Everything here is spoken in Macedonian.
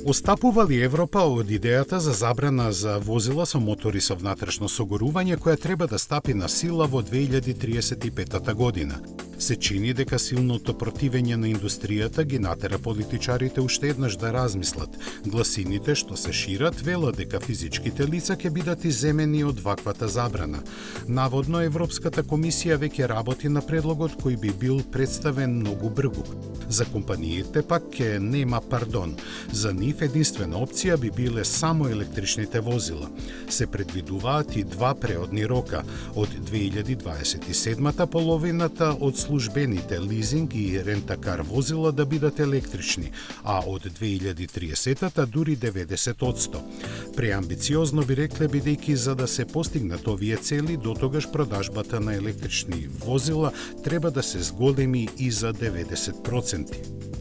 Остапува ли Европа од идејата за забрана за возила со мотори со внатрешно согорување која треба да стапи на сила во 2035 година? Се чини дека силното противење на индустријата ги натера политичарите уште еднаш да размислат. Гласините што се шират велат дека физичките лица ќе бидат иземени од ваквата забрана. Наводно Европската комисија веќе работи на предлогот кој би бил представен многу брзо. За компаниите пак ќе нема пардон. За нив единствена опција би биле само електричните возила. Се предвидуваат и два преодни рока од 2027 половината од службените лизинг и рентакар возила да бидат електрични, а од 2030 дури 90%. Преамбициозно би рекле бидејќи за да се постигнат овие цели, дотогаш продажбата на електрични возила треба да се зголеми и за 90%.